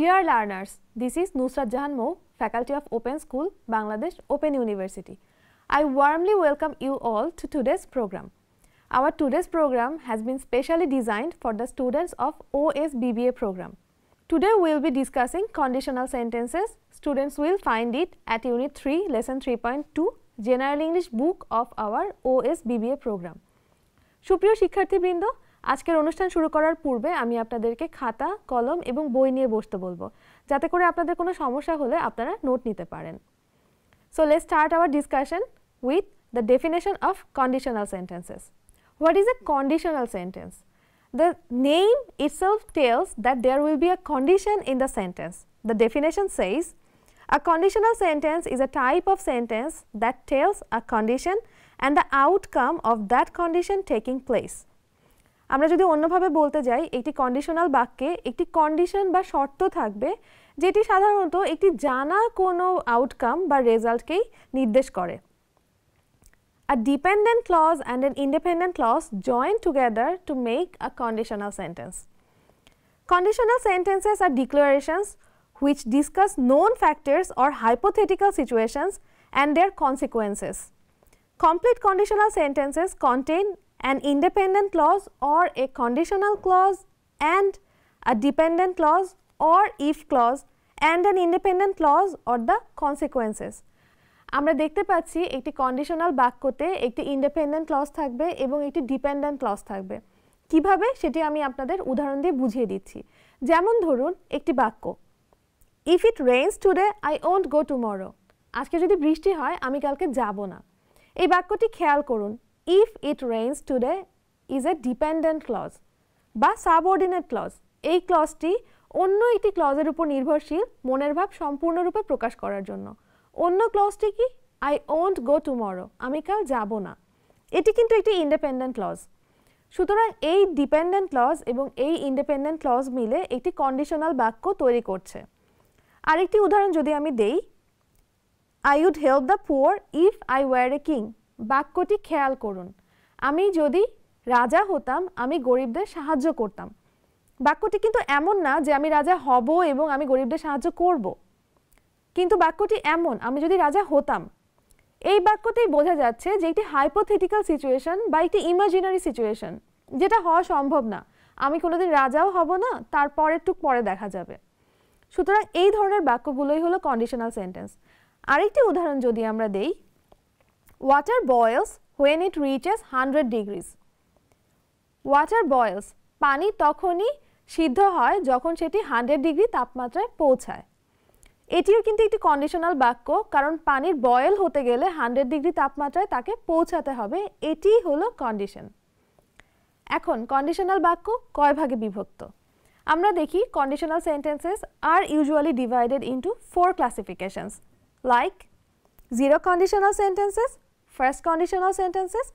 Dear learners, this is Nusrat Zahan, Faculty of Open School, Bangladesh Open University. I warmly welcome you all to today's program. Our today's program has been specially designed for the students of OSBBA program. Today we will be discussing conditional sentences. Students will find it at Unit 3, Lesson 3.2, General English book of our OSBBA program. সুপ্রিয় শিক্ষার্থীবৃন্দ, আজকের অনুষ্ঠান শুরু করার পূর্বে আমি আপনাদেরকে খাতা, কলম এবং বই নিয়ে বসতে বলবো, যাতে করে আপনাদের কোনো সমস্যা হলে আপনারা নোট নিতে পারেন। So let's start our discussion with the definition of conditional sentences. What is a conditional sentence? The name itself tells that there will be a condition in the sentence. The definition says, a conditional sentence is a type of sentence that tells a condition and the outcome of that condition taking place. আমরা যদি অন্যভাবে বলতে যাই, একটি conditional বাক্যে একটি condition বা শর্ত থাকবে যেটি সাধারণত একটি জানা কোনো আউটকাম বা রেজাল্টকেই নির্দেশ করে। A dependent clause and an independent clause join together to make a conditional sentence. Conditional sentences are declarations which discuss known factors or hypothetical situations and their consequences. Complete conditional sentences contain an independent clause or a conditional clause and a dependent clause or if clause and an independent clause or the consequences. আমরা দেখতে পাচ্ছি একটি conditional বাক্যতে একটি independent clause থাকবে এবং একটি dependent clause থাকবে। কিভাবে সেটি আমি আপনাদের উদাহরণ দিয়ে বুঝিয়ে দিচ্ছি। যেমন ধরুন একটি বাক্য, if it rains today I won't go tomorrow. আজকে যদি বৃষ্টি হয় আমি কালকে যাব না। এই বাক্যটি খেয়াল করুন, if it rains today is a dependent clause বা সাবঅর্ডিনেট ক্লজ। এই ক্লজটি অন্য একটি ক্লজের উপর নির্ভরশীল মনের ভাব সম্পূর্ণরূপে প্রকাশ করার জন্য। অন্য ক্লজটি কি? আই ওন্ট গো টুমরো, আমি কাল যাব না। এটি কিন্তু একটি ইন্ডিপেন্ডেন্ট ক্লজ। সুতরাং এই ডিপেন্ডেন্ট ক্লজ এবং এই ইন্ডিপেন্ডেন্ট ক্লজ মিলে একটি কন্ডিশনাল বাক্য তৈরি করছে। আরেকটি উদাহরণ যদি আমি দেই, I would help the poor if I were a king. বাক্যটি খেয়াল করুন, আমি যদি রাজা হতাম আমি গরিবদের সাহায্য করতাম। বাক্যটি কিন্তু এমন না যে আমি রাজা হব এবং আমি গরিবদের সাহায্য করব, কিন্তু বাক্যটি এমন আমি যদি রাজা হতাম। এই বাক্যতেই বোঝা যাচ্ছে যে একটি হাইপোথেটিক্যাল সিচুয়েশন বা একটি ইমাজিনারি সিচুয়েশন, যেটা হওয়া সম্ভব না। আমি কোনোদিন রাজাও হব না, তারপরেরটুক পরে দেখা যাবে। সুতরাং এই ধরনের বাক্যগুলোই হলো কন্ডিশনাল সেন্টেন্স। আরেকটি উদাহরণ যদি আমরা দেই, water boils when it reaches 100 degrees. Water boils, পানি তখনই সিদ্ধ হয় যখন সেটি 100 ডিগ্রি তাপমাত্রায় পৌঁছায়। এটিও কিন্তু একটি কন্ডিশনাল বাক্য, কারণ পানির বয়েল হতে গেলে 100 ডিগ্রি তাপমাত্রায় তাকে পৌঁছাতে হবে। এটিই হলো কন্ডিশন। এখন কন্ডিশনাল বাক্য কয় ভাগে বিভক্ত? আমরা দেখি conditional sentences are usually divided into 4 classifications, like zero conditional sentences, first conditional sentences,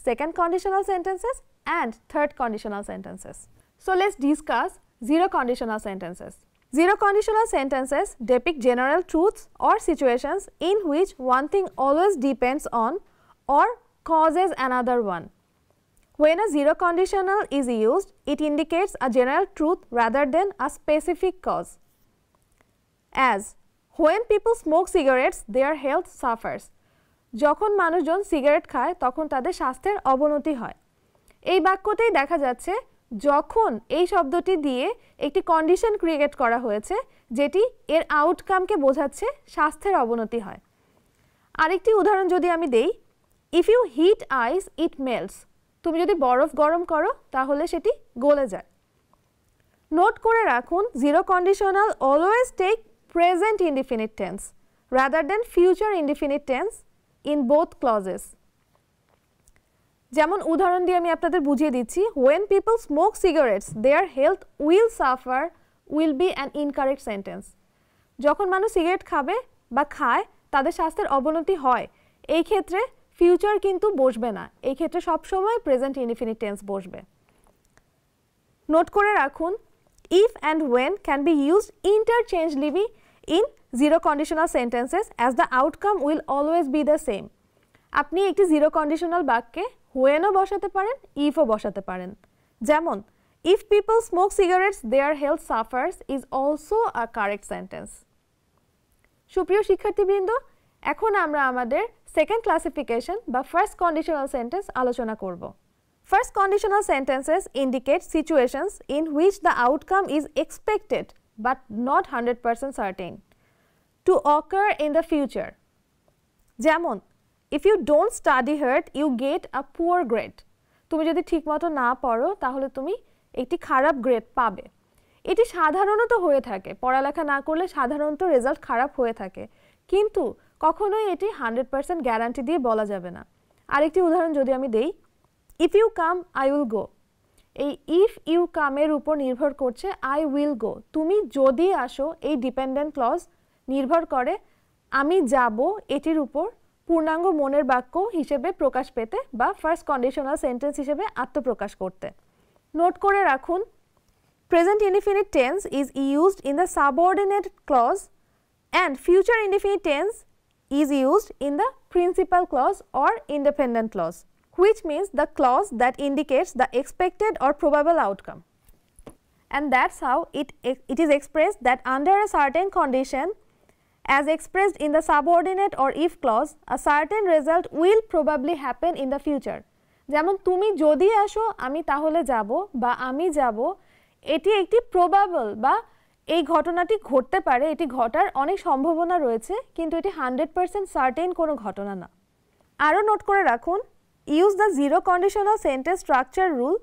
second conditional sentences and third conditional sentences. So let's discuss zero conditional sentences. Zero conditional sentences depict general truths or situations in which one thing always depends on or causes another one. When a zero conditional is used, it indicates a general truth rather than a specific cause. As when people smoke cigarettes, their health suffers. যখন মানুষজন cigarette খায় তখন তাদের স্বাস্থ্যের অবনতি হয়। এই বাক্যতেই দেখা যাচ্ছে যখন এই শব্দটি দিয়ে একটি কন্ডিশন ক্রিয়েট করা হয়েছে যেটি এর আউটকামকে বোঝাচ্ছে স্বাস্থ্যের অবনতি হয়। আরেকটি উদাহরণ যদি আমি দেই, if you hit ice it melts. তুমি যদি বরফ গরম করো তাহলে সেটি গলে যায়। নোট করে রাখুন, zero conditional always take present indefinite tense rather than future indefinite tense in both clauses. যেমন উদাহরণ দিয়ে আমি আপনাদের বুঝিয়ে দিচ্ছি, when people smoke cigarettes their health will suffer will be an incorrect sentence. যখন মানুষ সিগারেট খাবে বা খায় তাদের স্বাস্থ্যের অবনতি হয়, এই ক্ষেত্রে ফিউচার কিন্তু বসবে না, এই ক্ষেত্রে সবসময় প্রেজেন্ট ইনডিফিনিট টেন্স বসবে। নোট করে রাখুন, if and when can be used interchangeably in zero conditional sentences as the outcome will always be the same. আপনি একটি জিরো কন্ডিশনাল বাক্যে হোয়েনও বসাতে পারেন, ইফও বসাতে পারেন। যেমন if people smoke cigarettes their health suffers is also a correct sentence. সুপ্রিয় শিক্ষার্থীবৃন্দ, এখন আমরা আমাদের সেকেন্ড ক্লাসিফিকেশন বা ফার্স্ট কন্ডিশনাল সেন্টেন্স আলোচনা করব। First conditional sentences indicate situations in which the outcome is expected but not 100% certain to occur in the future. যেমন, if you don't study hard you get a poor grade. তুমি যদি ঠিকমতো না পড়ো তাহলে তুমি একটি খারাপ গ্রেড পাবে। এটি সাধারণত হয়ে থাকে, পড়ালেখা না করলে সাধারণত রেজাল্ট খারাপ হয়ে থাকে, কিন্তু কখনোই এটি 100% গ্যারান্টি দিয়ে বলা যাবে না। আরেকটি উদাহরণ যদি আমি দেই, if you come I will go, এই if you come এর উপর নির্ভর করছে I will go, তুমি যদি আসো এই ডিপেন্ডেন্ট ক্লজ নির্ভর করে আমি যাব এটির উপর পূর্ণাঙ্গ মনের বাক্য হিসেবে প্রকাশ পেতে বা ফার্স্ট কন্ডিশনাল সেন্টেন্স হিসেবে আত্মপ্রকাশ করতে। নোট করে রাখুন, present indefinite tense is used in the subordinate clause and future indefinite tense is used in the principal clause or independent clause, which means the clause that indicates the expected or probable outcome. And that's how it is expressed that under a certain condition as expressed in the subordinate or if clause, a certain result will probably happen in the future. যেমন তুমি যদি আসো আমি তাহলে যাব বা আমি যাব, এটি একটি প্রবাবল বা এই ঘটনাটি ঘটতে পারে, এটি ঘটার অনেক সম্ভাবনা রয়েছে, কিন্তু এটি 100% সার্টেন কোনো ঘটনা না। আরও নোট করে রাখুন, use the zero conditional sentence structure rule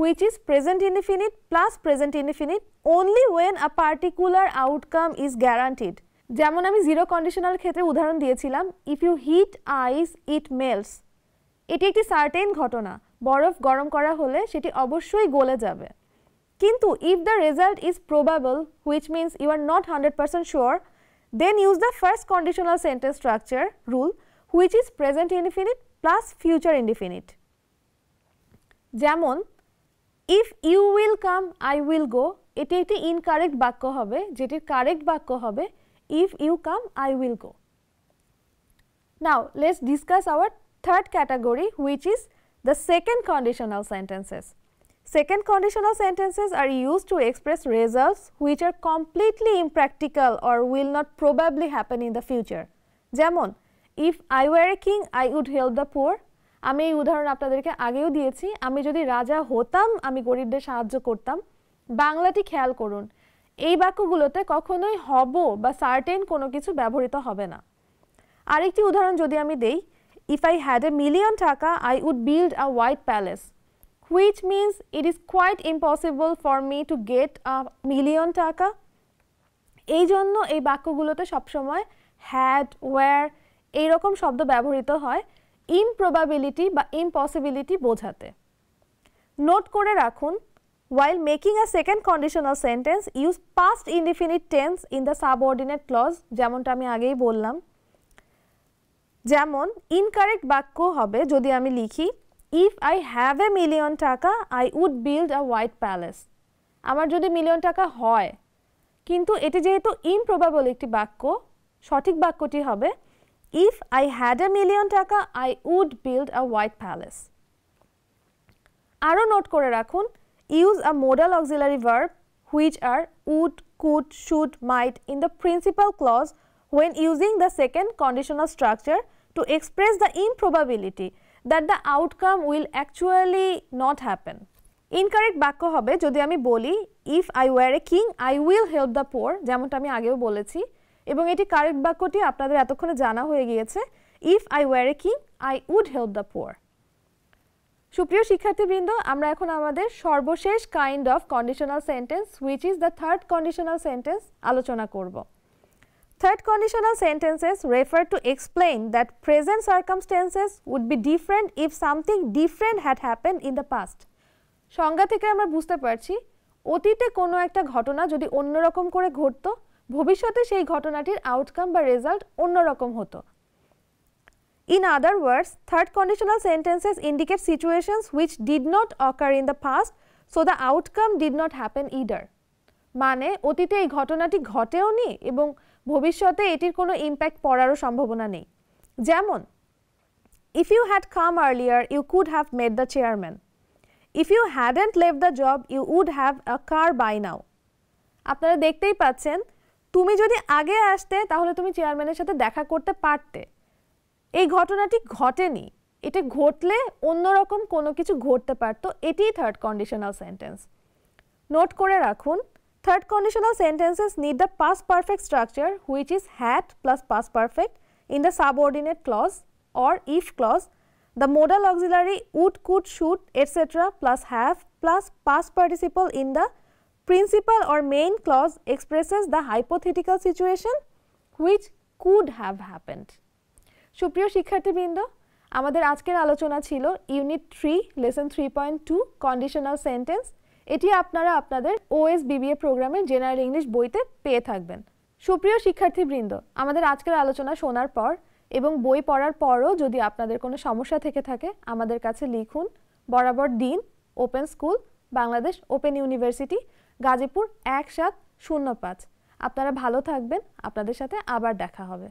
which is present indefinite plus present indefinite only when a particular outcome is guaranteed. যেমন আমি জিরো কন্ডিশনাল ক্ষেত্রে উদাহরণ দিয়েছিলাম, if you heat ice it melts, এটি একটি সার্টেন ঘটনা, বরফ গরম করা হলে সেটি অবশ্যই গলে যাবে। কিন্তু if the result is probable which means you are not 100% sure, then use the first conditional sentence structure rule which is present indefinite plus future indefinite. যেমন if you will come I will go, এটি একটি incorrect বাক্য হবে, যেটির correct বাক্য হবে if you come I will go. Now let's discuss our third category which is the second conditional sentences. Second conditional sentences are used to express results which are completely impractical or will not probably happen in the future. যেমন if I were a king I would help the poor. আমি এই উদাহরণ আপনাদেরকে আগেও দিয়েছি, আমি যদি রাজা হতাম আমি গরিবদের সাহায্য করতাম। বাংলাটি খেয়াল করুন, এই বাক্যগুলোতে কখনোই হব বা সার্টেন কোনো কিছু ব্যবহৃত হবে না। আরেকটি উদাহরণ যদি আমি দেই, if I had a million টাকা I would build a white palace, which means it is quite impossible for me to get a million টাকা। এই জন্য এই বাক্যগুলোতে সবসময় had, were এইরকম শব্দ ব্যবহৃত হয় ইমপ্রবাবিলিটি বা ইম্পসিবিলিটি বোঝাতে। নোট করে রাখুন, while making a second conditional sentence use past indefinite tense in the subordinate clause, যেমনটা আমি আগেই বললাম। যেমন ইনকারেক্ট বাক্য হবে যদি আমি লিখি if I have a million টাকা I would build a white palace, আমার যদি মিলিয়ন টাকা হয়, কিন্তু এটি যেহেতু ইমপ্রবাবল একটি বাক্য, সঠিক বাক্যটি হবে if I had a million টাকা I would build a white palace. আরও নোট করে রাখুন, use a modal auxiliary verb which are would, could, should, might in the principal clause when using the second conditional structure to express the improbability that the outcome will actually not happen. Incorrect বাক্য হবে যদি আমি বলি if I were a king I will help the poor, যেমনটা আমি আগেও বলেছি, এবং এটি কারেক্ট বাক্যটি আপনাদের এতক্ষণে জানা হয়ে গিয়েছে, if I were a king I would help the poor. সুপ্রিয় শিক্ষার্থীবৃন্দ, আমরা এখন আমাদের সর্বশেষ kind of conditional sentence which is the third conditional sentence আলোচনা করব। Third conditional sentences refer to explain that present circumstances would be different if something different had happened in the past. সংজ্ঞা থেকে আমরা বুঝতে পারছি অতীতে কোনো একটা ঘটনা যদি অন্যরকম করে ঘটতো, ভবিষ্যতে সেই ঘটনাটির আউটকাম বা রেজাল্ট অন্যরকম হতো। In other words, third conditional sentences indicate situations which did not occur in the past, so the outcome did not happen either. মানে অতীতে এই ঘটনাটি ঘটেও নি এবং ভবিষ্যতে এটির কোনো ইম্প্যাক্ট পড়ারও সম্ভাবনা নেই। যেমন if you had come earlier you could have met the chairman. if you hadn't left the job you would have a car by now. আপনারা দেখতেই পাচ্ছেন তুমি যদি আগে আসতে তাহলে তুমি চেয়ারম্যানের সাথে দেখা করতে পারতে। এই ঘটনাটি ঘটেনি, এটা ঘটলে অন্যরকম কোনো কিছু ঘটতে পারতো, এটিই থার্ড কন্ডিশনাল সেন্টেন্স। নোট করে রাখুন, third conditional sentences need the past perfect structure which is had plus past perfect in the subordinate clause or if clause, the modal auxiliary would, could, should, etc. plus have plus past participle in the principal or main clause expresses the hypothetical situation which could have happened. সুপ্রিয় শিক্ষার্থীবৃন্দ, আমাদের আজকের আলোচনা ছিল unit 3 lesson 3.2 conditional sentence. এটি আপনারা আপনাদের OSBBA প্রোগ্রামের জেনারেল ইংলিশ বইতে পেয়ে থাকবেন। সুপ্রিয় শিক্ষার্থীবৃন্দ, আমাদের আজকের আলোচনা শোনার পর এবং বই পড়ার পরও যদি আপনাদের কোনো সমস্যা থেকে থাকে আমাদের কাছে লিখুন। বরাবর দিন, open school, Bangladesh open university, Gazipur 1705। আপনারা ভালো থাকবেন, আপনাদের সাথে আবার দেখা হবে।